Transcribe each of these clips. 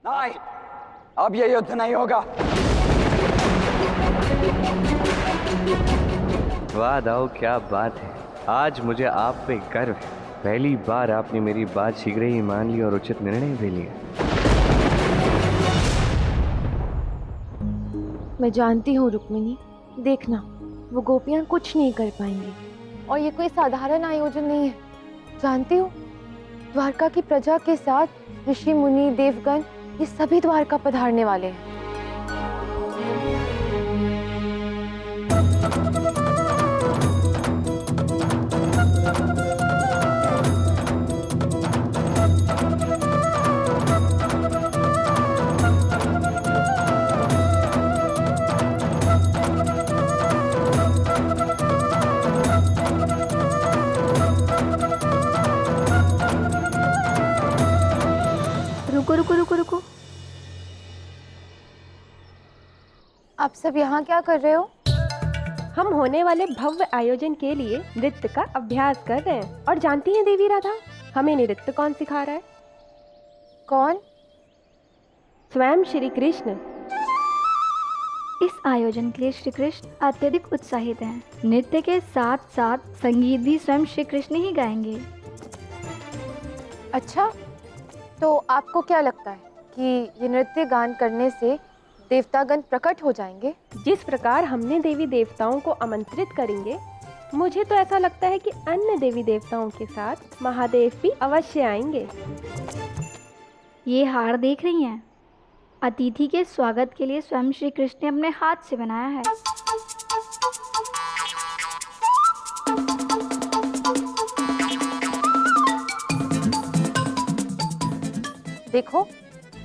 नहीं, अब ये युद्ध नहीं होगा। वाह दाऊ, क्या बात है। आज मुझे आप पे गर्व है। पहली बार आपने मेरी बात शीघ्र ही मान ली और उचित निर्णय भी लिया। मैं जानती हूँ रुक्मिणी, देखना वो गोपियाँ कुछ नहीं कर पाएंगी और ये कोई साधारण आयोजन नहीं है। जानती हूँ, द्वारका की प्रजा के साथ ऋषि मुनि देवगण ये सभी द्वारका पधारने वाले हैं। रुको। आप सब यहाँ क्या कर रहे हो? हम होने वाले भव्य आयोजन के लिए नृत्य का अभ्यास कर रहे हैं। और जानती हैं देवी राधा, हमें नृत्य कौन सिखा रहा है? कौन? स्वयं श्री कृष्ण। इस आयोजन के लिए श्री कृष्ण अत्यधिक उत्साहित हैं। नृत्य के साथ साथ संगीत भी स्वयं श्री कृष्ण ही गाएंगे। अच्छा, तो आपको क्या लगता है कि ये नृत्य गान करने से देवतागण प्रकट हो जाएंगे? जिस प्रकार हमने देवी देवताओं को आमंत्रित करेंगे, मुझे तो ऐसा लगता है कि अन्य देवी देवताओं के साथ महादेव भी अवश्य आएंगे। ये हार देख रही हैं? अतिथि के स्वागत के लिए स्वयं श्री कृष्ण ने अपने हाथ से बनाया है। देखो,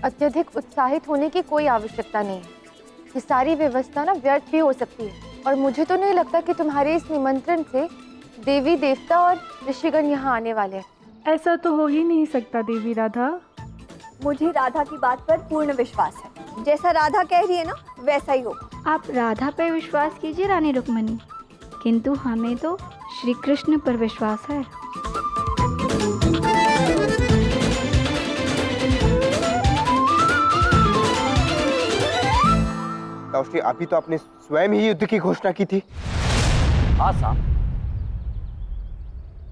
अत्यधिक उत्साहित होने की कोई आवश्यकता नहीं है। ये सारी व्यवस्था ना व्यर्थ भी हो सकती है और मुझे तो नहीं लगता कि तुम्हारे इस निमंत्रण से देवी देवता और ऋषिगण यहाँ आने वाले हैं। ऐसा तो हो ही नहीं सकता देवी राधा। मुझे राधा की बात पर पूर्ण विश्वास है। जैसा राधा कह रही है ना, वैसा ही होगा। आप राधा पर विश्वास कीजिए रानी रुक्मिणी, किंतु हमें तो श्री कृष्ण पर विश्वास है। अभी तो आपने स्वयं ही युद्ध की घोषणा की थी। हाँ साहब,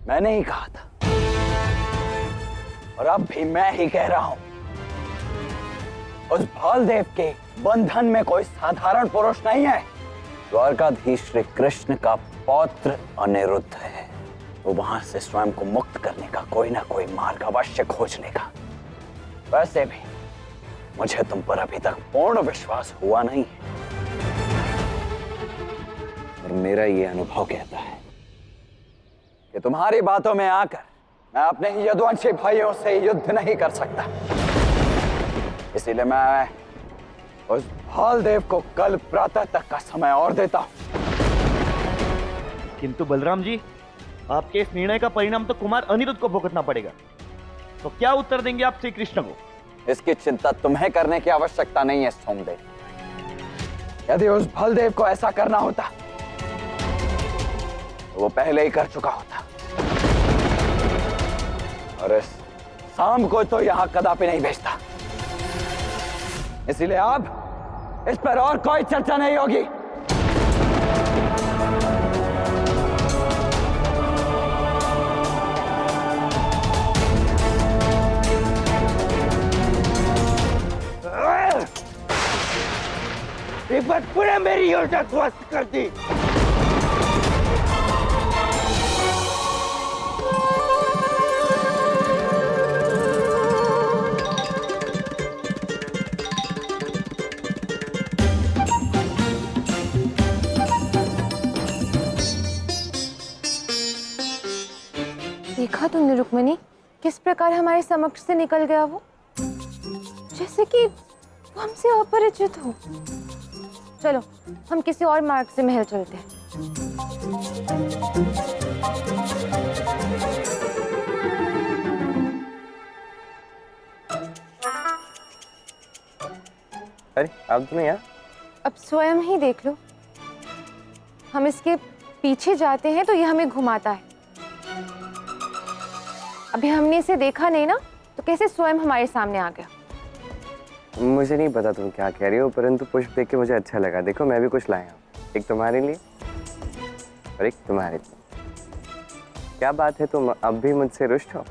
मैंने ही कहा था और अब भी मैं ही कह रहा हूं। उस बलदेव के बंधन में कोई साधारण पुरुष नहीं है। द्वारकाधीश श्री कृष्ण का पौत्र अनिरुद्ध है। वो वहां से स्वयं को मुक्त करने का कोई ना कोई मार्ग अवश्य खोज लेगा। वैसे भी मुझे तुम पर अभी तक पूर्ण विश्वास हुआ नहीं है और मेरा ये अनुभव कहता है कि तुम्हारी बातों में आकर मैं अपने ही यदुवंशी भाइयों से युद्ध नहीं कर सकता। इसीलिए मैं उस बलदेव को कल प्रातः तक का समय और देता हूं। किंतु बलराम जी, आपके इस निर्णय का परिणाम तो कुमार अनिरुद्ध को भुगतना पड़ेगा। तो क्या उत्तर देंगे आप श्री कृष्ण को? इसकी चिंता तुम्हें करने की आवश्यकता नहीं है सोमदेव। यदि उस बलदेव को ऐसा करना होता तो वो पहले ही कर चुका होता और इस शाम को तो यहां कदापि नहीं भेजता। इसीलिए अब इस पर और कोई चर्चा नहीं होगी। एक बार पूरा मेरी योजना ध्वस्त कर दी। देखा तुमने रुक्मिणी, किस प्रकार हमारे समक्ष से निकल गया वो, जैसे कि वो हमसे अपरिचित हो। चलो हम किसी और मार्ग से महल चलते हैं। अरे आप तो नहीं। अब स्वयं ही देख लो, हम इसके पीछे जाते हैं तो ये हमें घुमाता है। अभी हमने इसे देखा नहीं ना, तो कैसे स्वयं हमारे सामने आ गया। मुझे नहीं पता तुम क्या कह रही हो, परंतु पुष्प देख के मुझे अच्छा लगा। देखो मैं भी कुछ लाया हूँ, एक तुम्हारे लिए और एक तुम्हारे लिए। क्या बात है, तुम अब भी मुझसे रुष्ट हो?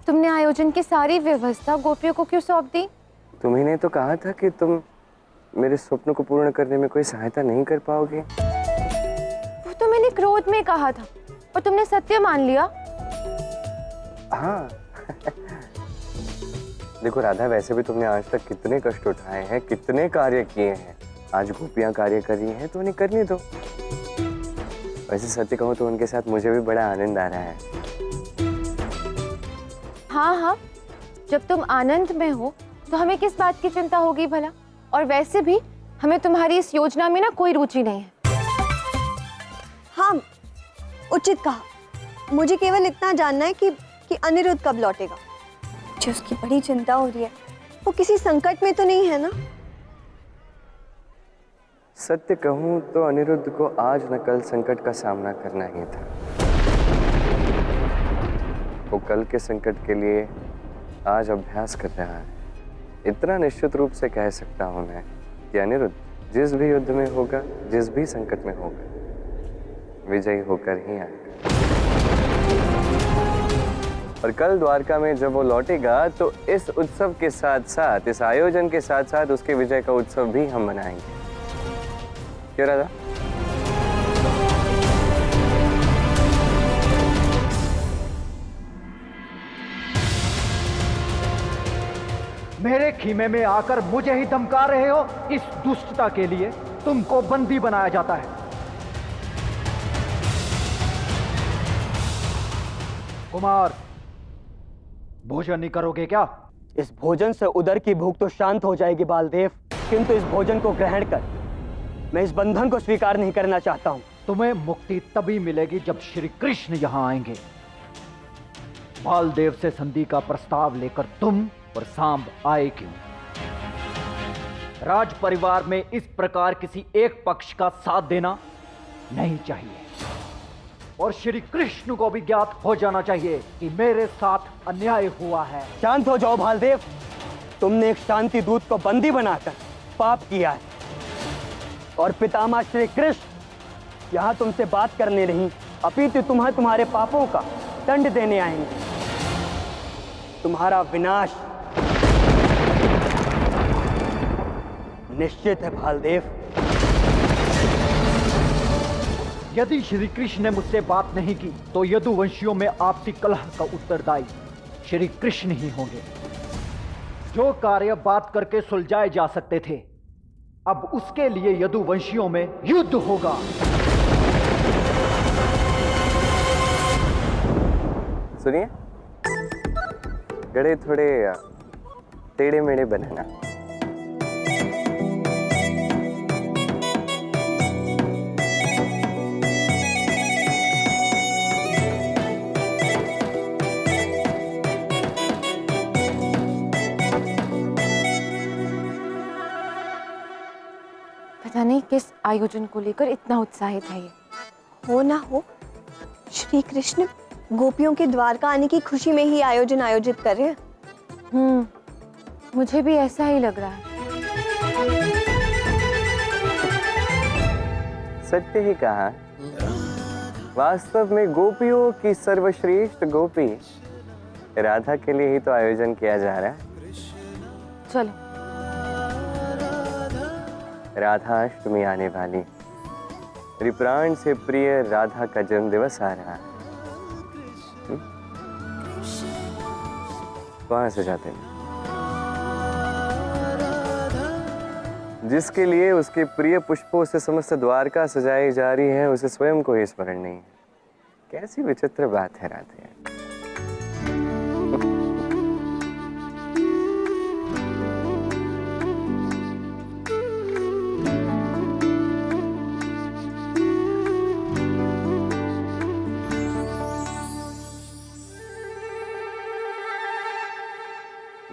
तुमने आयोजन की सारी व्यवस्था गोपियों को क्यों सौंप दी? तुम्ही ने तो कहा था कि तुम मेरे स्वप्न को पूर्ण करने में कोई सहायता नहीं कर पाओगे। वो तो मैंने क्रोध में कहा था और तुमने सत्य मान लिया। हाँ देखो राधा, वैसे भी तुमने आज तक कितने कष्ट उठाए हैं, कितने कार्य किए हैं। आज गोपियां कार्य कर रही हैं तो उन्हें करने दो। वैसे सत्य कहूँ तो उनके साथ मुझे भी बड़ा आनंद आ रहा है। हाँ हाँ, जब तुम आनंद में हो तो हमें किस बात की चिंता होगी भला? और वैसे भी हमें तुम्हारी इस योजना में ना कोई रुचि नहीं है। हाँ, उचित कहा। मुझे केवल इतना जानना है कि अनिरुद्ध कब लौटेगा। जो उसकी बड़ी चिंता हो रही है, वो किसी संकट में तो नहीं है ना? सत्य कहूँ तो अनिरुद्ध को आज न कल संकट का सामना करना ही था। वो कल के संकट के लिए आज अभ्यास कर रहा है। इतना निश्चित रूप से कह सकता हूं मैं कि अनिरुद्ध जिस भी युद्ध में होगा, जिस भी संकट में होगा, विजयी होकर ही आएगा। और कल द्वारका में जब वो लौटेगा तो इस उत्सव के साथ साथ, इस आयोजन के साथ साथ उसके विजय का उत्सव भी हम मनाएंगे। क्यों राधा? मेरे खीमे में आकर मुझे ही धमका रहे हो? इस दुष्टता के लिए तुमको बंदी बनाया जाता है। कुमार, भोजन नहीं करोगे क्या? इस भोजन से उदर की भूख तो शांत हो जाएगी बालदेव, किंतु इस भोजन को ग्रहण कर मैं इस बंधन को स्वीकार नहीं करना चाहता हूं। तुम्हें मुक्ति तभी मिलेगी जब श्री कृष्ण यहां आएंगे। बालदेव से संधि का प्रस्ताव लेकर तुम और सांब आए क्यों? राज परिवार में इस प्रकार किसी एक पक्ष का साथ देना नहीं चाहिए और श्री कृष्ण को भी ज्ञात हो जाना चाहिए कि मेरे साथ अन्याय हुआ है। शांत हो जाओ बालदेव, तुमने एक शांति दूत को बंदी बनाकर पाप किया है और पितामह श्री कृष्ण यहां तुमसे बात करने नहीं, अपितु तुम्हें तुम्हारे पापों का दंड देने आएंगे। तुम्हारा विनाश निश्चित है बालदेव। यदि श्री कृष्ण ने मुझसे बात नहीं की तो यदुवंशियों में आपसी कलह का उत्तरदायी श्री कृष्ण ही होंगे। जो कार्य बात करके सुलझाए जा सकते थे, अब उसके लिए यदुवंशियों में युद्ध होगा। सुनिए, गड़े थोड़े टेढ़े मेढ़े बनाना। पता नहीं किस आयोजन को लेकर इतना उत्साहित है ये। हो ना हो, श्री कृष्ण गोपियों के द्वारका आने की खुशी में ही आयोजन आयोजित कर रहे हैं। मुझे भी ऐसा ही लग रहा है। सत्य ही कहा। वास्तव में गोपियों की सर्वश्रेष्ठ गोपी राधा के लिए ही तो आयोजन किया जा रहा है। चलो, राधा अष्टमी आने वाली, मेरी प्राण से प्रिय राधा का जन्म दिवस आ रहा है। वहां से जाते हैं जिसके लिए उसके प्रिय पुष्पों से समस्त द्वारका सजाई जा रही है, उसे स्वयं को ही स्मरण नहीं है। कैसी विचित्र बात है राधे।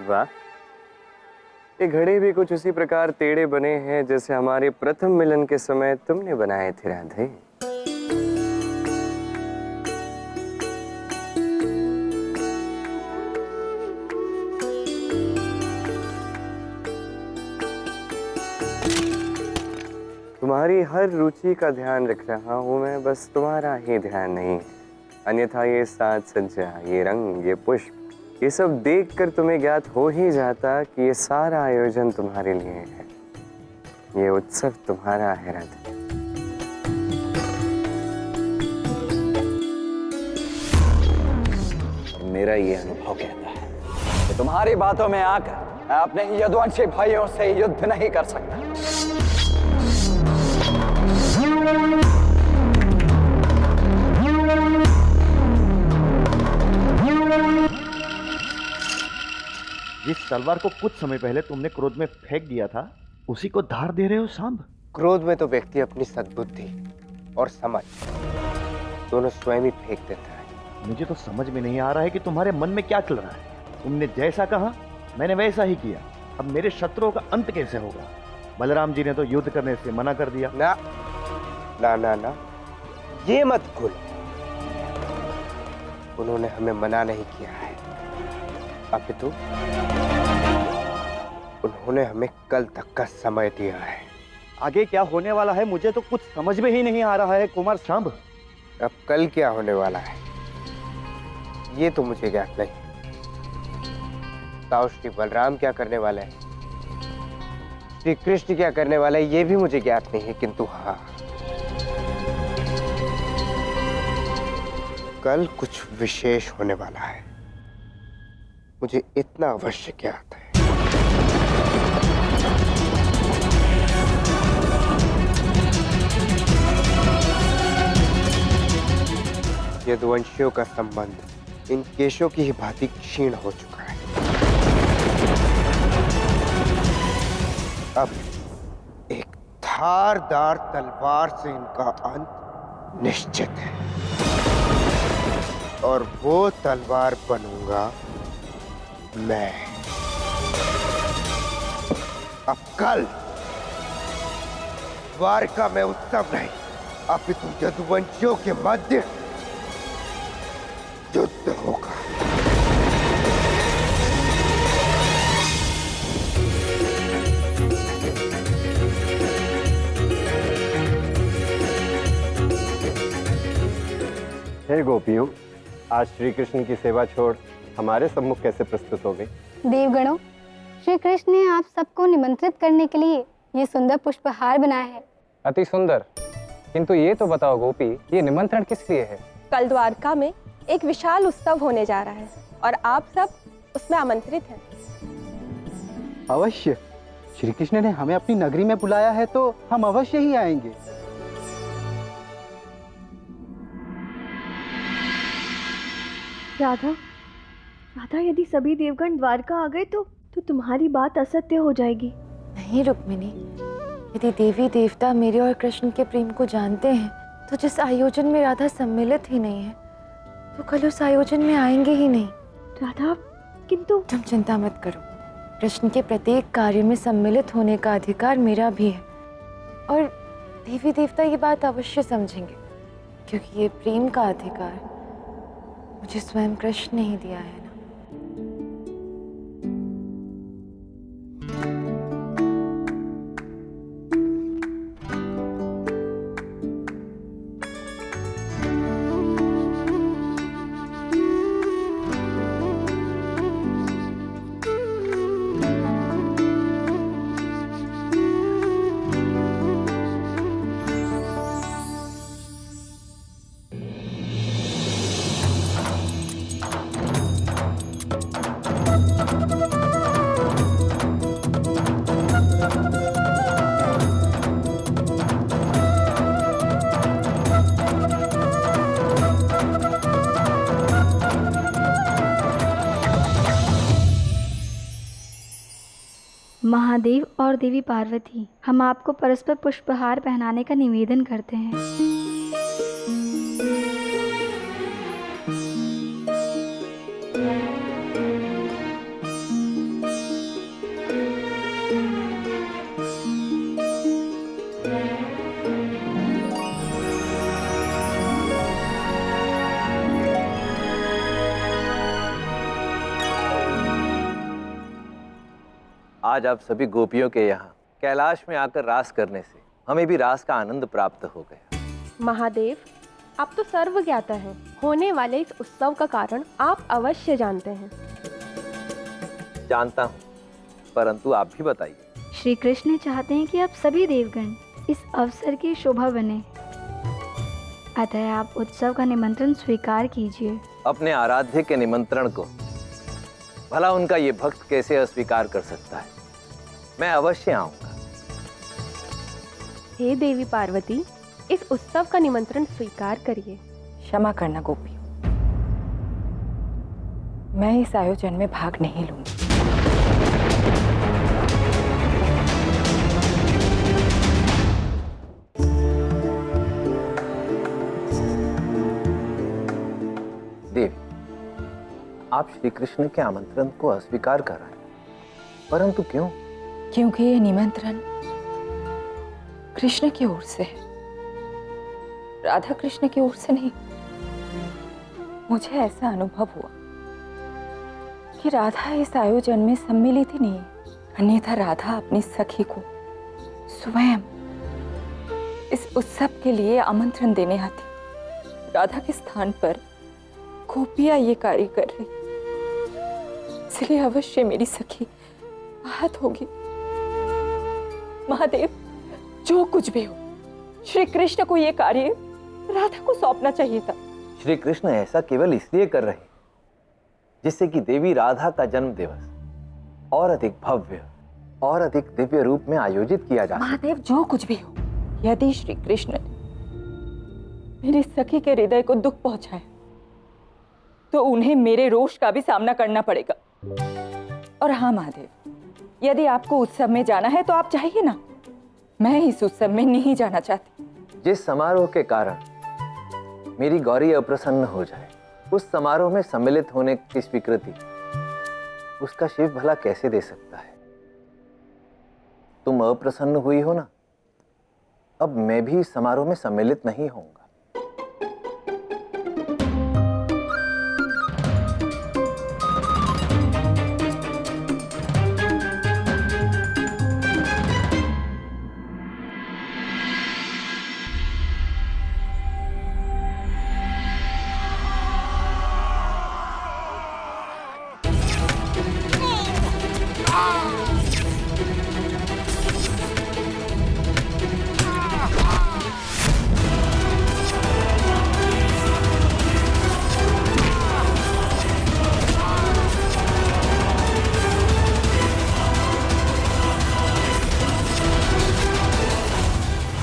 वाह, ये घड़े भी कुछ उसी प्रकार टेढ़े बने हैं जैसे हमारे प्रथम मिलन के समय तुमने बनाए थे राधे। तुम्हारी हर रुचि का ध्यान रख रहा हूँ मैं, बस तुम्हारा ही ध्यान नहीं है। अन्यथा ये साज सज्जा, ये रंग, ये पुष्प, ये सब देखकर तुम्हें ज्ञात हो ही जाता कि ये सारा आयोजन तुम्हारे लिए है, ये उत्सव तुम्हारा है राधा। मेरा ये अनुभव कहता है कि तुम्हारी बातों में आकर मैं अपने यदुवंशी भाइयों से युद्ध नहीं कर सकता। जिस तलवार को कुछ समय पहले तुमने क्रोध में फेंक दिया था, उसी को धार दे रहे हो सांब। क्रोध में तो व्यक्ति अपनी सद्बुद्धि और समझ दोनों स्वयं ही फेंक देता है। मुझे तो समझ में नहीं आ रहा है कि तुम्हारे मन में क्या चल रहा है। तुमने जैसा कहा मैंने वैसा ही किया। अब मेरे शत्रुओं का अंत कैसे होगा? बलराम जी ने तो युद्ध करने से मना कर दिया। ना ना ना ना, ये मत भूल, उन्होंने हमें मना नहीं किया है, अपितु उन्होंने हमें कल तक का समय दिया है। आगे क्या होने वाला है मुझे तो कुछ समझ में ही नहीं आ रहा है कुमार सांब। अब कल क्या होने वाला है ये तो मुझे ज्ञात नहीं। ताऊ श्री बलराम क्या करने वाले हैं, श्री कृष्ण क्या करने वाले हैं, ये भी मुझे ज्ञात नहीं है। किंतु हाँ, कल कुछ विशेष होने वाला है, मुझे इतना अवश्य ज्ञात है। यदुवंशियों का संबंध इन केशों की ही भांति क्षीण हो चुका है। अब एक धारदार तलवार से इनका अंत निश्चित है, और वो तलवार बनूंगा मैं। अब कल द्वारका में उत्सव नहीं, अपितु यदुवंशियों के मध्य युद्ध होगा। हे गोपियों, आज श्री कृष्ण की सेवा छोड़ हमारे सम्मुख कैसे प्रस्तुत हो गई? देवगणों, श्री कृष्ण ने आप सबको निमंत्रित करने के लिए ये सुंदर पुष्पहार बनाया है। अति सुंदर, किंतु ये तो बताओ गोपी, ये निमंत्रण किस लिए है? कल द्वारका में एक विशाल उत्सव होने जा रहा है और आप सब उसमें आमंत्रित हैं। अवश्य, श्री कृष्ण ने हमें अपनी नगरी में बुलाया है तो हम अवश्य ही आएंगे। राधा, राधा, यदि सभी देवगण द्वारका आ गए तो तुम्हारी बात असत्य हो जाएगी। नहीं रुक्मिणी, यदि देवी देवता मेरे और कृष्ण के प्रेम को जानते हैं तो जिस आयोजन में राधा सम्मिलित ही नहीं है तो कल उस आयोजन में आएंगे ही नहीं। राधा, किंतु तुम चिंता मत करो, कृष्ण के प्रत्येक कार्य में सम्मिलित होने का अधिकार मेरा भी है और देवी देवता ये बात अवश्य समझेंगे, क्योंकि ये प्रेम का अधिकार मुझे स्वयं कृष्ण ने ही दिया है ना। महादेव और देवी पार्वती, हम आपको परस्पर पुष्पहार पहनाने का निवेदन करते हैं। आज आप सभी गोपियों के यहाँ कैलाश में आकर रास करने से हमें भी रास का आनंद प्राप्त हो गया। महादेव, आप तो सर्वज्ञाता हैं। होने वाले इस उत्सव का कारण आप अवश्य जानते हैं। जानता हूँ, परंतु आप भी बताइए। श्री कृष्ण चाहते हैं कि आप सभी देवगण इस अवसर की शोभा बने, अतः आप उत्सव का निमंत्रण स्वीकार कीजिए। अपने आराध्य के निमंत्रण को भला उनका ये भक्त कैसे अस्वीकार कर सकता है? मैं अवश्य आऊंगा। हे देवी पार्वती, इस उत्सव का निमंत्रण स्वीकार करिए। क्षमा करना गोपी, मैं इस आयोजन में भाग नहीं लूंगी। देवी, आप श्री कृष्ण के आमंत्रण को अस्वीकार कर रहे हैं, परंतु क्यों? क्योंकि ये निमंत्रण कृष्ण की ओर से है, राधा कृष्ण की ओर से नहीं। मुझे ऐसा अनुभव हुआ कि राधा इस आयोजन में सम्मिलित ही नहीं, अन्यथा राधा अपनी सखी को स्वयं इस उत्सव के लिए आमंत्रण देने आती। राधा के स्थान पर गोपियां ये कार्य कर रही, इसलिए अवश्य मेरी सखी आहत होगी। महादेव, जो कुछ भी हो, श्री कृष्ण को ये कार्य राधा को सौंपना चाहिए था। श्री कृष्ण ऐसा केवल इसलिए कर रहे हैं जिससे कि देवी राधा का जन्म दिवस और अधिक भव्य और अधिक दिव्य रूप में आयोजित किया जा सके। महादेव, जो कुछ भी हो, यदि श्री कृष्ण ने मेरी सखी के हृदय को दुख पहुंचाया तो उन्हें मेरे रोष का भी सामना करना पड़ेगा। और हाँ महादेव, यदि आपको उत्सव में जाना है तो आप चाहिए ना, मैं इस उत्सव में नहीं जाना चाहती। जिस समारोह के कारण मेरी गौरी अप्रसन्न हो जाए, उस समारोह में सम्मिलित होने की स्वीकृति उसका शिव भला कैसे दे सकता है? तुम अप्रसन्न हुई हो ना, अब मैं भी इस समारोह में सम्मिलित नहीं होऊंगा।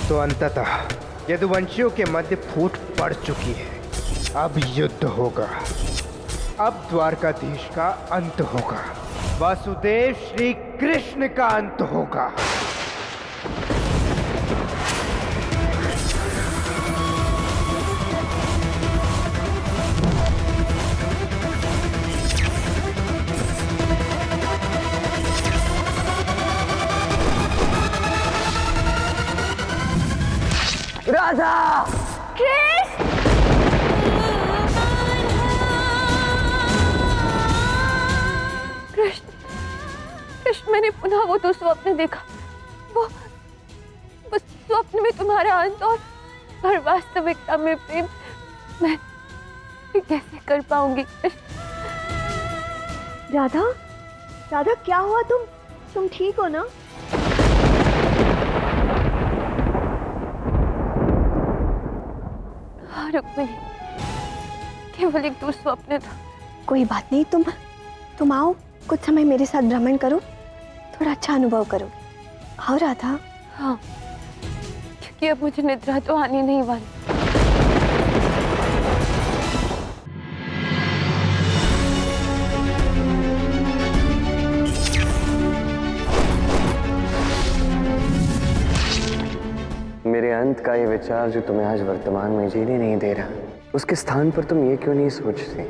तो अंततः यदुवंशियों के मध्य फूट पड़ चुकी है। अब युद्ध होगा, अब द्वारकाधीश का अंत होगा, वासुदेव श्री कृष्ण का अंत होगा। राधा! कृष्ण, मैंने पुनः वो तो स्वप्न देखा। वो स्वप्न में तुम्हारा अंत और वास्तविकता में प्रेम मैं कैसे कर पाऊंगी? राधा, राधा क्या हुआ? तुम ठीक हो ना? हाँ रुक्मिणी, केवल एक दुस्वप्न था। कोई बात नहीं, तुम आओ, कुछ समय मेरे साथ भ्रमण करो, थोड़ा अच्छा अनुभव करो। आओ राधा। हाँ, क्योंकि अब मुझे निद्रा तो आने नहीं वाली। मेरे अंत का ये विचार जो तुम्हें आज वर्तमान में जीने नहीं दे रहा, उसके स्थान पर तुम ये क्यों नहीं सोचते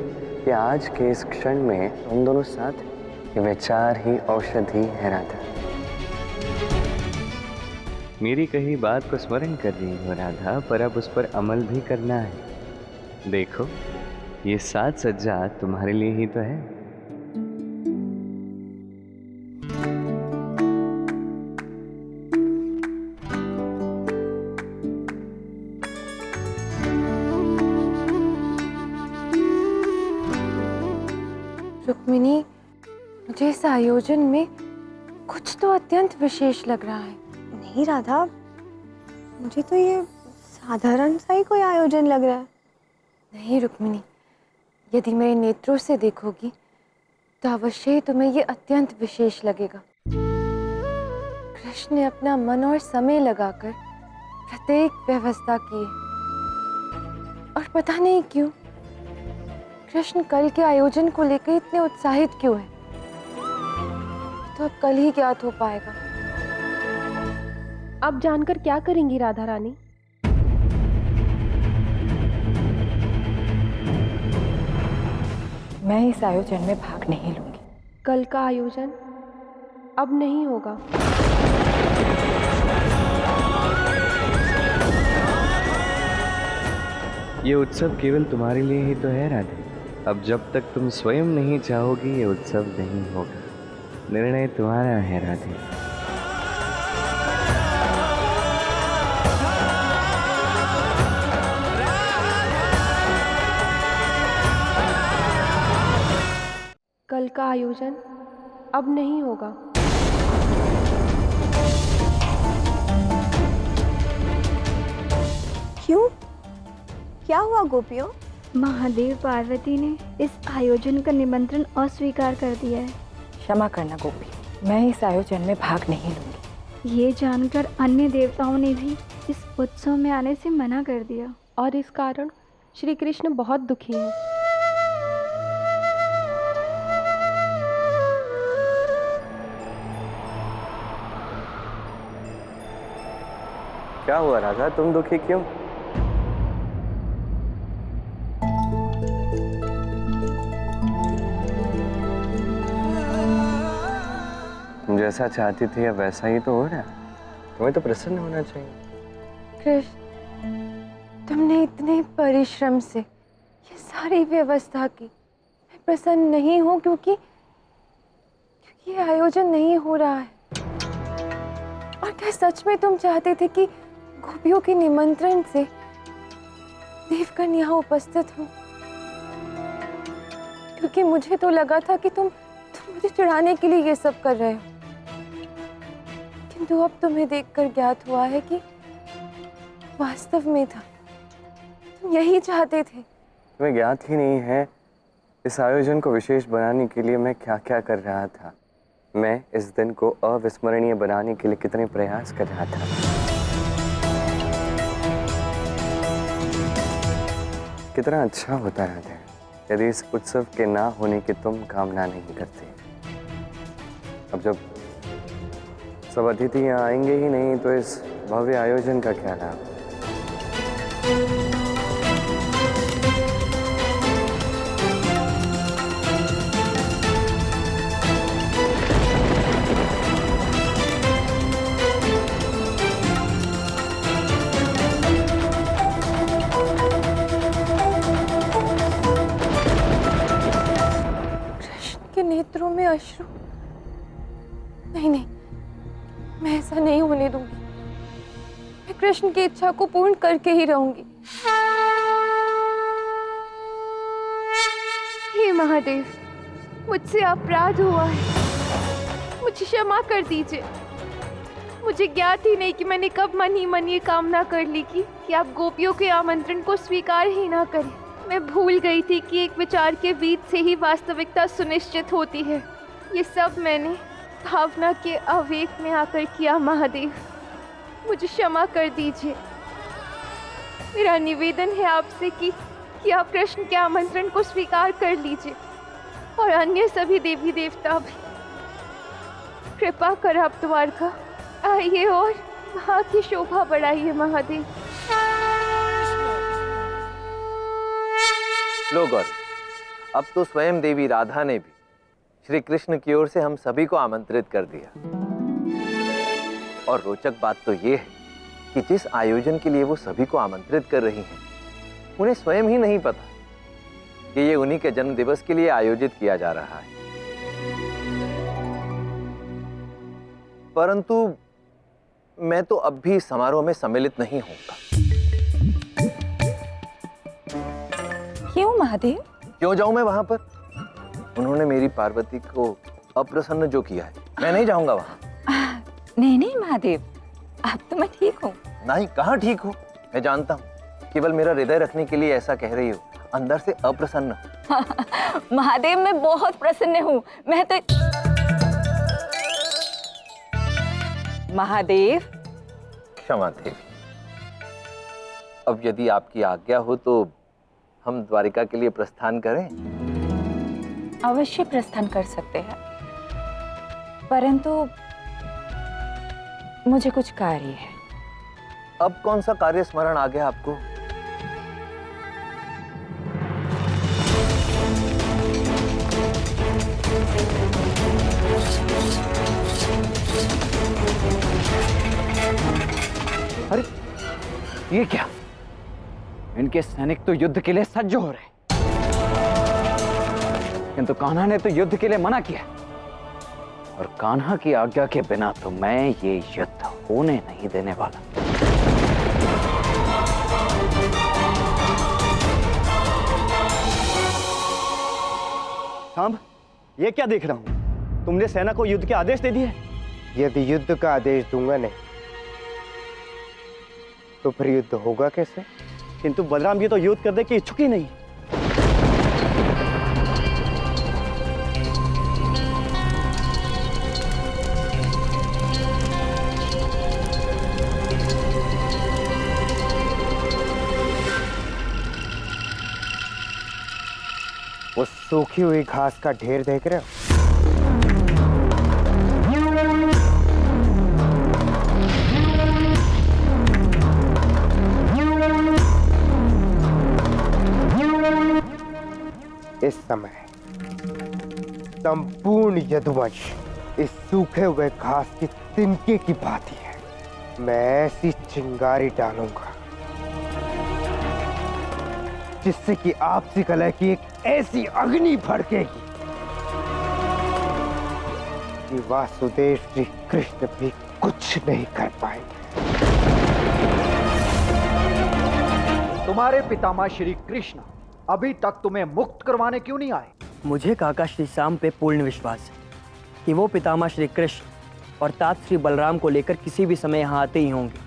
कि आज के इस क्षण में हम दोनों साथ हैं? ये विचार ही औषधि है राधा। मेरी कही बात को स्मरण कर रही हो राधा, पर अब उस पर अमल भी करना है। देखो, ये साज सज्जा तुम्हारे लिए ही तो है। रुक्मिणी, मुझे इस आयोजन में कुछ तो अत्यंत विशेष लग रहा है। नहीं राधा, मुझे तो ये साधारण सा ही कोई आयोजन लग रहा है। नहीं रुक्मिणी, यदि मेरे नेत्रों से देखोगी तो अवश्य ही तुम्हें ये अत्यंत विशेष लगेगा। कृष्ण ने अपना मन और समय लगाकर प्रत्येक व्यवस्था की है, और पता नहीं क्यों कृष्ण कल के आयोजन को लेकर इतने उत्साहित क्यों है। तो अब कल ही ज्ञात हो पाएगा। अब जानकर क्या करेंगी राधा रानी? मैं इस आयोजन में भाग नहीं लूंगी। कल का आयोजन अब नहीं होगा। ये उत्सव केवल तुम्हारे लिए ही तो है राधे। अब जब तक तुम स्वयं नहीं चाहोगी ये उत्सव नहीं होगा। निर्णय तुम्हारा है राधे। कल का आयोजन अब नहीं होगा। क्यों? क्या हुआ गोपियों? महादेव पार्वती ने इस आयोजन का निमंत्रण अस्वीकार कर दिया है। क्षमा करना गोपी, मैं इस आयोजन में भाग नहीं लूंगी। ये जानकर अन्य देवताओं ने भी इस उत्सव में आने से मना कर दिया, और इस कारण श्री कृष्ण बहुत दुखी हैं। क्या हुआ राधा, तुम दुखी क्यों? तुम जैसा चाहती थी अब वैसा ही तो हो रहा है। तुम्हें तो प्रसन्न होना चाहिए। कृष्ण, तुमने इतने परिश्रम से ये सारी व्यवस्था की। मैं प्रसन्न नहीं हूँ क्योंकि ये आयोजन नहीं हो रहा है। और क्या सच में तुम चाहते थे कि गोपियों के निमंत्रण से देवगण यहाँ उपस्थित हो? क्योंकि मुझे तो लगा था कि तुम मुझे चिढ़ाने के लिए ये सब कर रहे हो, किंतु अब तुम्हें देखकर ज्ञात हुआ है कि वास्तव में था तुम यही चाहते थे। तुम्हें ज्ञात ही नहीं है इस आयोजन को विशेष बनाने के लिए मैं क्या क्या कर रहा था। मैं इस दिन को अविस्मरणीय बनाने के लिए कितने प्रयास कर रहा था। कितना अच्छा होता है यदि इस उत्सव के ना होने की तुम कामना नहीं करते। अब जब सब अतिथि यहाँ आएंगे ही नहीं तो इस भव्य आयोजन का क्या लाभ। नेत्रों में अश्रु? नहीं नहीं, मैं ऐसा नहीं होने दूंगी। मैं कृष्ण की इच्छा को पूर्ण करके ही रहूंगी। हे महादेव, मुझसे अपराध हुआ है, मुझे क्षमा कर दीजिए। मुझे ज्ञात ही नहीं कि मैंने कब मन ही मन ये कामना कर ली कि आप गोपियों के आमंत्रण को स्वीकार ही ना करें। मैं भूल गई थी कि एक विचार के बीच से ही वास्तविकता सुनिश्चित होती है। ये सब मैंने भावना के आवेग में आकर किया। महादेव, मुझे क्षमा कर दीजिए। मेरा निवेदन है आपसे कि आप कृष्ण के आमंत्रण को स्वीकार कर लीजिए, और अन्य सभी देवी देवता भी। कृपा कर आप द्वारका आइए और वहाँ की शोभा बढ़ाइए। महादेव। लो गौर, अब तो स्वयं देवी राधा ने भी श्री कृष्ण की ओर से हम सभी को आमंत्रित कर दिया। और रोचक बात तो ये है कि जिस आयोजन के लिए वो सभी को आमंत्रित कर रही हैं, उन्हें स्वयं ही नहीं पता कि ये उन्हीं के जन्म दिवस के लिए आयोजित किया जा रहा है। परंतु मैं तो अब भी समारोह में सम्मिलित नहीं होऊंगा। क्यों महादेव? क्यों जाऊं मैं वहां पर? उन्होंने मेरी पार्वती को अप्रसन्न जो किया है, मैं नहीं जाऊंगा वहां। नहीं नहीं महादेव, अब तो मैं ठीक हूँ। नहीं, कहाँ ठीक हूँ, मैं जानता हूँ। केवल मेरा हृदय रखने के लिए ऐसा कह रही हो, अंदर से अप्रसन्न। महादेव मैं बहुत प्रसन्न हूँ। मैं तो महादेव। क्षमा देवी, अब यदि आपकी आज्ञा हो तो हम द्वारिका के लिए प्रस्थान करें। अवश्य प्रस्थान कर सकते हैं, परंतु मुझे कुछ कार्य है। अब कौन सा कार्य स्मरण आ गया आपको? अरे ये क्या? इनके सैनिक तो युद्ध के लिए सज्ज हो रहे, किंतु कान्हा ने तो युद्ध के लिए मना किया, और कान्हा की आज्ञा के बिना तो मैं ये युद्ध होने नहीं देने वाला। सांब, ये क्या देख रहा हूं? तुमने सेना को युद्ध के आदेश दे दिए? यदि युद्ध का आदेश दूंगा नहीं तो फिर युद्ध होगा कैसे? किंतु बलराम जी तो युद्ध करने के इच्छुक ही नहीं। वो सूखी हुई घास का ढेर देख रहे हो? इस समय संपूर्ण यदुवंश इस सूखे हुए घास की तिनके की भांति है। मैं ऐसी चिंगारी डालूंगा जिससे कि आपसी कलह की एक ऐसी अग्नि भड़केगी कि वासुदेव श्री कृष्ण भी कुछ नहीं कर पाएंगे। तुम्हारे पितामह श्री कृष्ण अभी तक तुम्हें मुक्त करवाने क्यों नहीं आए? मुझे काका श्री श्याम पे पूर्ण विश्वास है कि वो पितामह श्री कृष्ण और तात श्री बलराम को लेकर किसी भी समय यहाँ आते ही होंगे।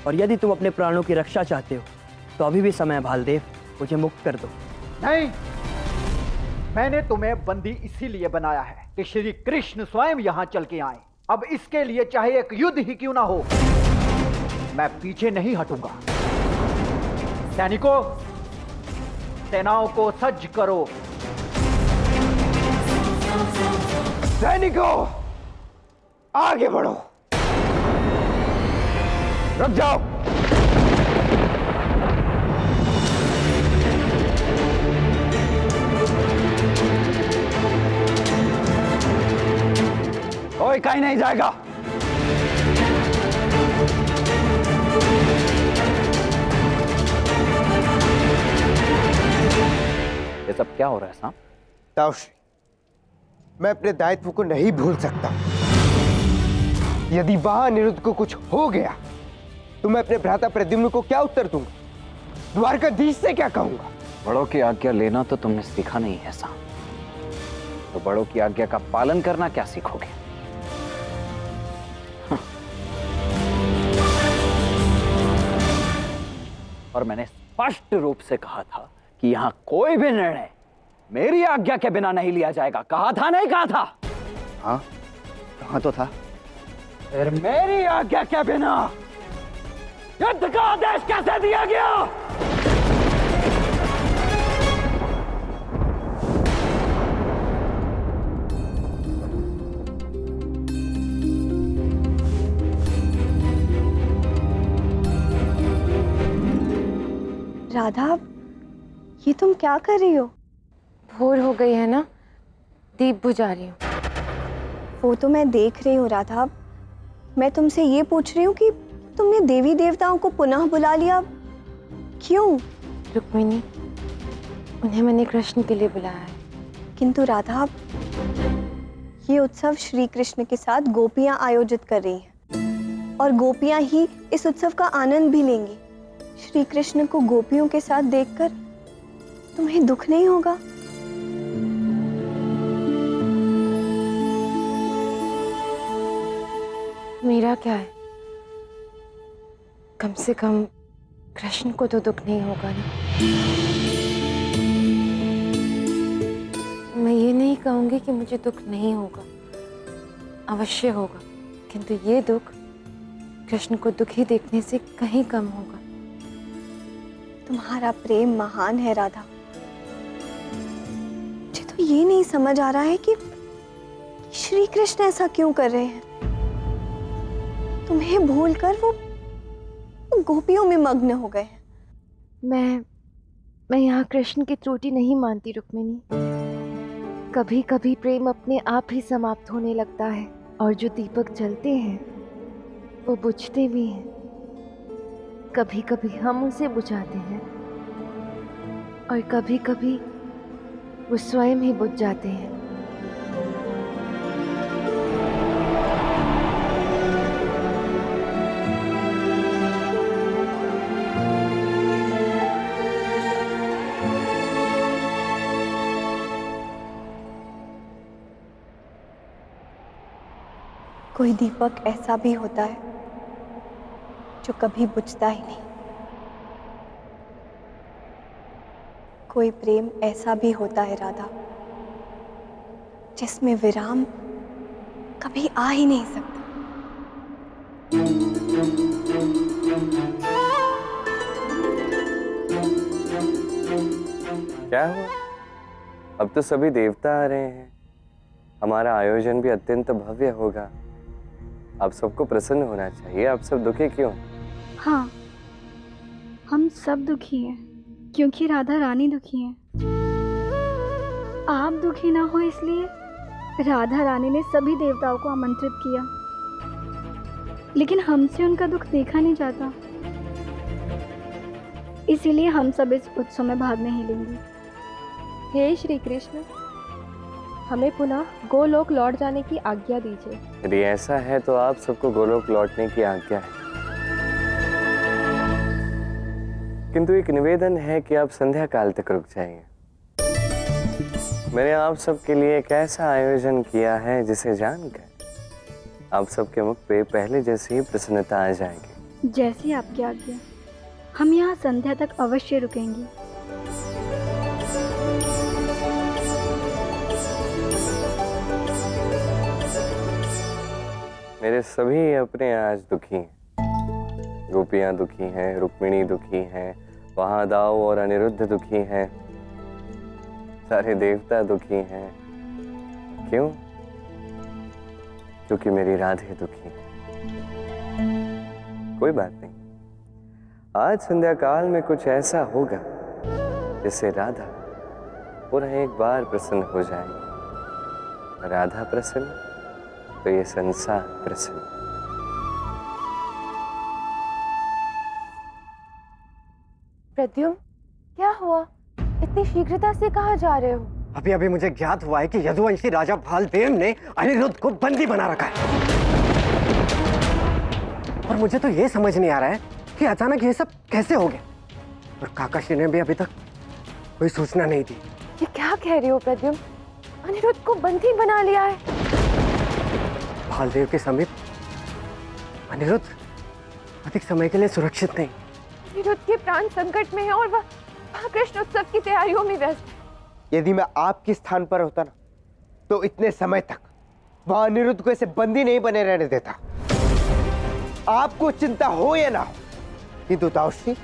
और यदि तुम अपने प्राणों की रक्षा चाहते हो तो अभी भी समय है भालदेव, मुझे मुक्त कर दो। नहीं, मैंने तुम्हें बंदी इसीलिए बनाया है कि श्री कृष्ण स्वयं यहाँ चल के आए। अब इसके लिए चाहे एक युद्ध ही क्यों ना हो, मैं पीछे नहीं हटूंगा। सैनिकों, सेनाओं को सज्ज करो। सैनिकों, आगे बढ़ो। रुक जाओ। कोई कहीं नहीं जाएगा। ये सब क्या हो रहा है साहब? ताउश्री, मैं अपने दायित्व को नहीं भूल सकता। यदि वहां अनिरुद्ध को कुछ हो गया तो मैं अपने भ्राता प्रद्युम्न को क्या उत्तर दूंगा? द्वारकाधीश से क्या कहूंगा? बड़ों की आज्ञा लेना तो तुमने सीखा नहीं है साहब, तो बड़ों की आज्ञा का पालन करना क्या सीखोगे? और मैंने स्पष्ट रूप से कहा था कि यहां कोई भी निर्णय मेरी आज्ञा के बिना नहीं लिया जाएगा। कहा था नहीं कहा था? हाँ, कहा तो था। फिर मेरी आज्ञा के बिना युद्ध का आदेश कैसे दिया गया? राधा, ये तुम क्या कर रही हो? भोर हो गई है ना, दीप बुझा रही हूँ। वो तो मैं देख रही हूँ राधा, मैं तुमसे ये पूछ रही हूँ कि तुमने देवी देवताओं को पुनः बुला लिया, क्यों? रुक्मिणी, उन्हें मैंने कृष्ण के लिए बुलाया है। किंतु राधा, ये उत्सव श्री कृष्ण के साथ गोपियां आयोजित कर रही हैं और गोपियां ही इस उत्सव का आनंद भी लेंगी। श्री कृष्ण को गोपियों के साथ देखकर तुम्हें दुख नहीं होगा? मेरा क्या है, कम से कम कृष्ण को तो दुख नहीं होगा ना। मैं ये नहीं कहूंगी कि मुझे दुख नहीं होगा, अवश्य होगा, किंतु ये दुख कृष्ण को दुखी देखने से कहीं कम होगा। तुम्हारा प्रेम महान है राधा। मुझे तो ये नहीं समझ आ रहा है कि श्री कृष्ण ऐसा क्यों कर रहे हैं। तुम्हें भूलकर वो गोपियों में मग्न हो गए हैं। मैं यहाँ कृष्ण की त्रुटि नहीं मानती रुक्मिणी। कभी कभी प्रेम अपने आप ही समाप्त होने लगता है, और जो दीपक जलते हैं वो बुझते भी हैं। कभी कभी हम उसे बुझाते हैं और कभी कभी वो स्वयं ही बुझ जाते हैं। कोई दीपक ऐसा भी होता है जो कभी बुझता ही नहीं। कोई प्रेम ऐसा भी होता है राधा जिसमें विराम कभी आ ही नहीं सकता। क्या हुआ? अब तो सभी देवता आ रहे हैं, हमारा आयोजन भी अत्यंत भव्य होगा। आप सबको प्रसन्न होना चाहिए। आप सब दुखी क्यों? हाँ, हम सब दुखी हैं क्योंकि राधा रानी दुखी है। आप दुखी ना हो इसलिए राधा रानी ने सभी देवताओं को आमंत्रित किया, लेकिन हमसे उनका दुख देखा नहीं जाता, इसीलिए हम सब इस उत्सव में भाग नहीं लेंगे। हे श्री कृष्ण, हमें पुनः गोलोक लौट जाने की आज्ञा दीजिए। यदि ऐसा है तो आप सबको गोलोक लौटने की आज्ञा है, किंतु एक निवेदन है कि आप संध्या काल तक रुक जाइए। मैंने आप सबके लिए एक ऐसा आयोजन किया है जिसे जानकर आप सबके मुख पे पहले जैसी ही प्रसन्नता आ जाएगी। जैसी आपकी आज्ञा। हम यहाँ संध्या तक अवश्य रुकेंगे। मेरे सभी अपने आज दुखी हैं। गोपियां दुखी हैं, रुक्मिणी दुखी हैं, महादाव और अनिरुद्ध दुखी हैं, सारे देवता दुखी हैं। क्यों? क्योंकि मेरी राधे दुखी है। कोई बात नहीं, आज संध्या काल में कुछ ऐसा होगा जिससे राधा पुनः एक बार प्रसन्न हो जाएगी। राधा प्रसन्न तो ये संसार प्रसन्न। प्रद्युम्न, क्या हुआ? इतनी शीघ्रता से कहाँ जा रहे हो? अभी अभी मुझे ज्ञात हुआ है कि यदुवंशी राजा भालदेव ने अनिरुद्ध को बंदी बना रखा है, और मुझे तो ये समझ नहीं आ रहा है कि अचानक ये सब कैसे हो गया, और काकाश्री ने भी अभी तक कोई सूचना नहीं दी। ये क्या कह रहे हो प्रद्युम्न? अनिरुद्ध को बंदी बना लिया है? भालदेव के समीप अनिरुद्ध अधिक समय के लिए सुरक्षित नहीं। अनिरुद्ध के प्राण संकट में है और वह कृष्ण उत्सव की तैयारियों में व्यस्त है। यदि मैं आपके स्थान पर होता ना, तो इतने समय तक वह अनिरुद्ध को ऐसे बंदी नहीं बने रहने देता। आपको चिंता हो या ना हो, किंतु ताउश्री,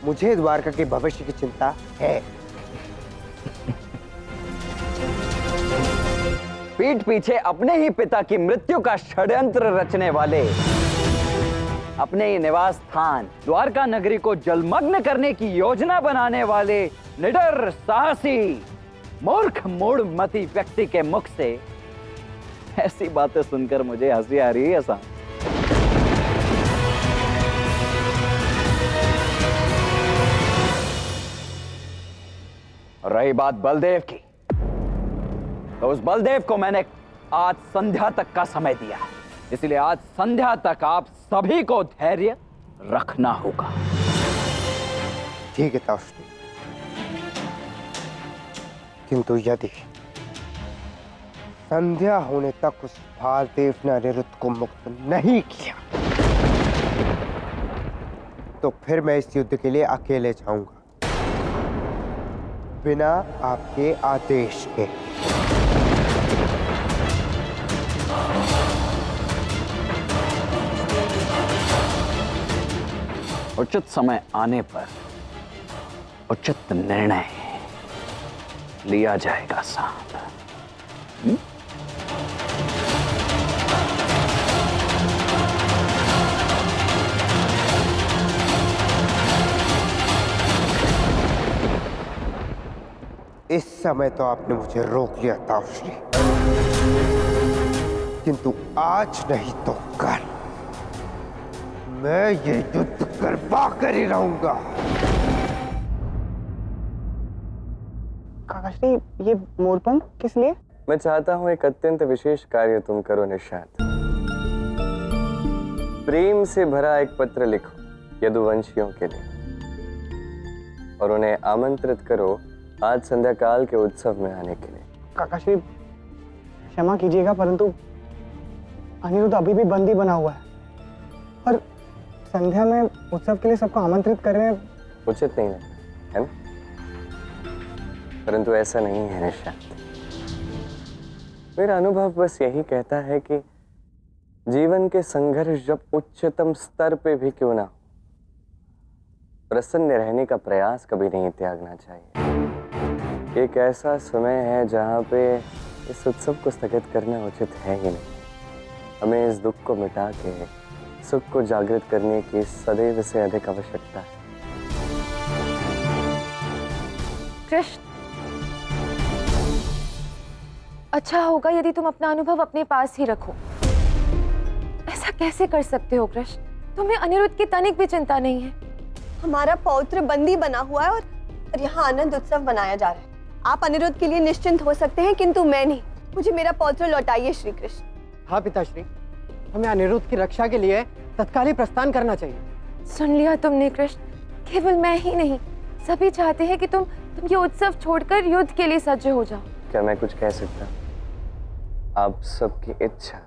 मुझे द्वारका के भविष्य की चिंता है। पीठ पीछे अपने ही पिता की मृत्यु का षड्यंत्र रचने वाले, अपने ही निवास स्थान द्वारका नगरी को जलमग्न करने की योजना बनाने वाले निडर, साहसी, मूर्ख, मूढ़मती व्यक्ति के मुख से ऐसी बातें सुनकर मुझे हंसी आ रही है साहब। रही बात बलदेव की, तो उस बलदेव को मैंने आज संध्या तक का समय दिया है, इसलिए आज संध्या तक आप सभी को धैर्य रखना होगा। ठीक है ताउश्री, किंतु यदि संध्या होने तक उस भालदेव ने अनिरुद्ध को मुक्त नहीं किया तो फिर मैं इस युद्ध के लिए अकेले जाऊंगा, बिना आपके आदेश के। उचित समय आने पर उचित निर्णय लिया जाएगा साहब। इस समय तो आपने मुझे रोक लिया तावश्री, किंतु आज नहीं तो कल मैं ये युद्ध करवा कर ही रहूंगा। काकाश्री, ये मोरपंख किस लिए? मैं चाहता हूं एक अत्यंत विशेष कार्य तुम करो निषाद। प्रेम से भरा एक पत्र लिखो यदुवंशियों के लिए और उन्हें आमंत्रित करो आज संध्या काल के उत्सव में आने के लिए। काकाश्री, क्षमा कीजिएगा परंतु अनिरुद्ध अभी भी बंदी बना हुआ है और संध्या में उत्सव के लिए सबको आमंत्रित कर रहे हैं। उचित नहीं है ना? परंतु ऐसा नहीं है निशांत। मेरा अनुभव बस यही कहता है कि जीवन के संघर्ष जब उच्चतम स्तर पे भी क्यों ना हो, प्रसन्न रहने का प्रयास कभी नहीं त्यागना चाहिए। एक ऐसा समय है जहाँ पे इस उत्सव को स्थगित करना उचित है ही नहीं। हमें इस दुख को मिटा के सुख को जागृत करने की सदैव से अधिक आवश्यकता है। कृष्ण, अच्छा होगा यदि तुम अपना अनुभव अपने पास ही रखो। ऐसा कैसे कर सकते हो कृष्ण? तुम्हें अनिरुद्ध की तनिक भी चिंता नहीं है। हमारा पौत्र बंदी बना हुआ है और यहाँ आनंद उत्सव मनाया जा रहा है। आप अनिरुद्ध के लिए निश्चिंत हो सकते हैं किंतु मैं नहीं। मुझे मेरा पौत्र लौटाइए श्री कृष्ण। हाँ पिताश्री, हमें अनिरुद्ध की रक्षा के लिए तत्काल ही प्रस्थान करना चाहिए। सुन लिया तुमने कृष्ण, केवल मैं ही नहीं, सभी चाहते हैं कि तुम ये उत्सव छोड़कर युद्ध के लिए सज्ज हो जाओ। क्या मैं कुछ कह सकता हूँ? आप सबकी इच्छा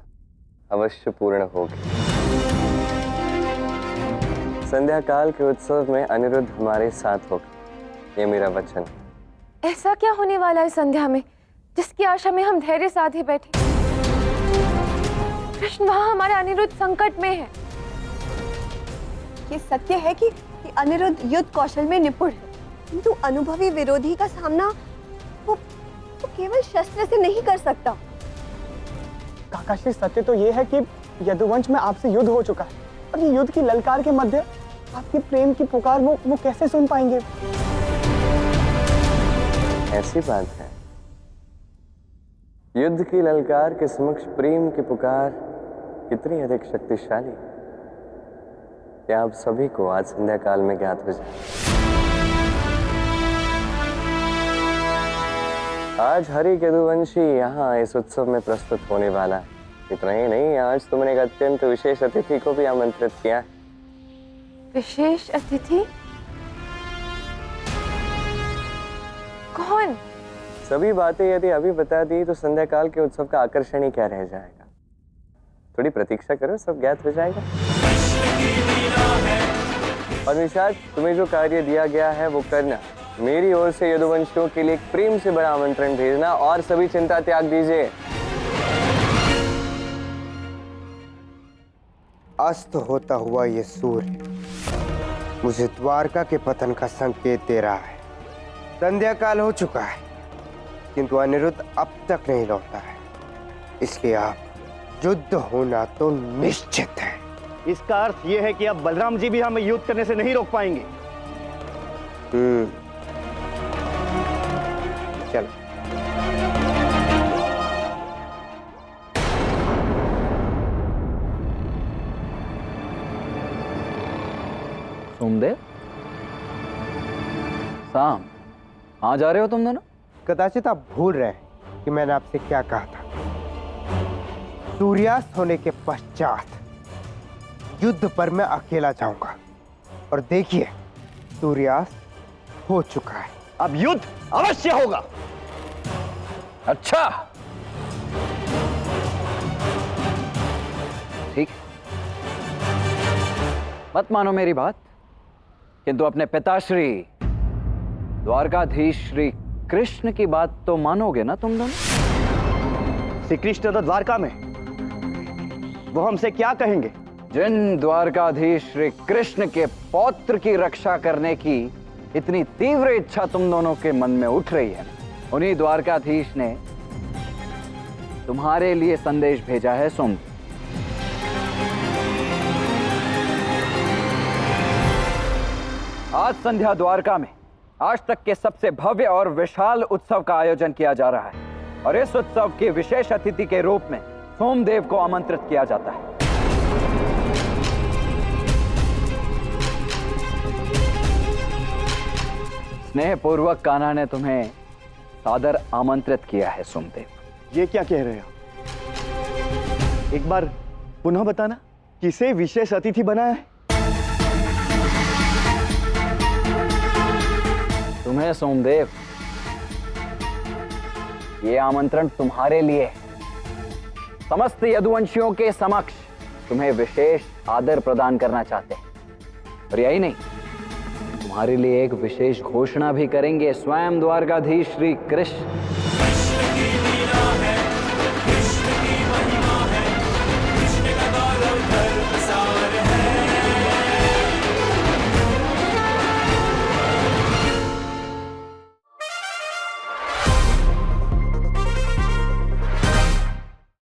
अवश्य पूर्ण होगी। संध्या काल के उत्सव में अनिरुद्ध हमारे साथ होगा, ये मेरा वचन। ऐसा क्या होने वाला है संध्या में जिसकी आशा में हम धैर्य साधे बैठे? कृष्ण, वहां हमारा अनिरुद्ध संकट में है। ये सत्य है कि अनिरुद्ध युद्ध कौशल में निपुण है, किंतु अनुभवी विरोधी का सामना वो केवल शस्त्र से नहीं कर सकता। काकाश्री, सत्य तो ये है कि यदुवंश में आपसे युद्ध हो चुका है और ये युद्ध की ललकार के मध्य आपकी प्रेम की पुकार वो कैसे सुन पाएंगे? ऐसी बात है, युद्ध की ललकार के समक्ष प्रेम की पुकार कितनी अधिक शक्तिशाली, क्या आप सभी को आज संध्या काल में ज्ञात हो जाए। आज हरि यदुवंशी यहाँ इस उत्सव में प्रस्तुत होने वाला है। इतना ही नहीं, आज तुमने एक अत्यंत विशेष अतिथि को भी आमंत्रित किया है। विशेष अतिथि? कौन? सभी बातें यदि अभी बता दी तो संध्या काल के उत्सव का आकर्षण ही क्या रह जाएगा। थोड़ी प्रतीक्षा करो, सब ज्ञात हो जाएगा। और निषाद, तुम्हें जो कार्य दिया गया है वो करना। मेरी ओर से यदुवंशियों के लिए एक प्रेम से बड़ा आमंत्रण भेजना और सभी चिंता त्याग दीजिए। अस्त होता हुआ ये सूर्य मुझे द्वारका के पतन का संकेत दे रहा है। संध्या काल हो चुका है किंतु अनिरुद्ध अब तक नहीं लौटा है, इसलिए आप युद्ध होना तो निश्चित है। इसका अर्थ यह है कि अब बलराम जी भी हमें युद्ध करने से नहीं रोक पाएंगे। चलो। सोमदेव, शाम आ जा रहे हो तुम दोनों? कदाचित आप भूल रहे हैं कि मैंने आपसे क्या कहा था। सूर्यास्त होने के पश्चात युद्ध पर मैं अकेला जाऊंगा और देखिए सूर्यास्त हो चुका है। अब युद्ध अवश्य होगा। अच्छा, ठीक है, मत मानो मेरी बात, किंतु अपने पिताश्री द्वारकाधीश श्री कृष्ण की बात तो मानोगे ना तुम दोनों? श्री कृष्ण तो द्वारका में, वो हमसे क्या कहेंगे? जिन द्वारकाधीश श्री कृष्ण के पौत्र की रक्षा करने की इतनी तीव्र इच्छा तुम दोनों के मन में उठ रही है, उन्हीं द्वारकाधीश ने तुम्हारे लिए संदेश भेजा है सोम। आज संध्या द्वारका में आज तक के सबसे भव्य और विशाल उत्सव का आयोजन किया जा रहा है और इस उत्सव के विशेष अतिथि के रूप में सोमदेव को आमंत्रित किया जाता है। स्नेहपूर्वक कान्हा ने तुम्हें सादर आमंत्रित किया है सोमदेव। ये क्या कह रहे हैं आप? एक बार पुनः बताना, किसे विशेष अतिथि बनाया है? तुम्हें सोमदेव, ये आमंत्रण तुम्हारे लिए है। समस्त यदुवंशियों के समक्ष तुम्हें विशेष आदर प्रदान करना चाहते हैं और यही नहीं, तुम्हारे लिए एक विशेष घोषणा भी करेंगे स्वयं द्वारकाधीश श्री कृष्ण।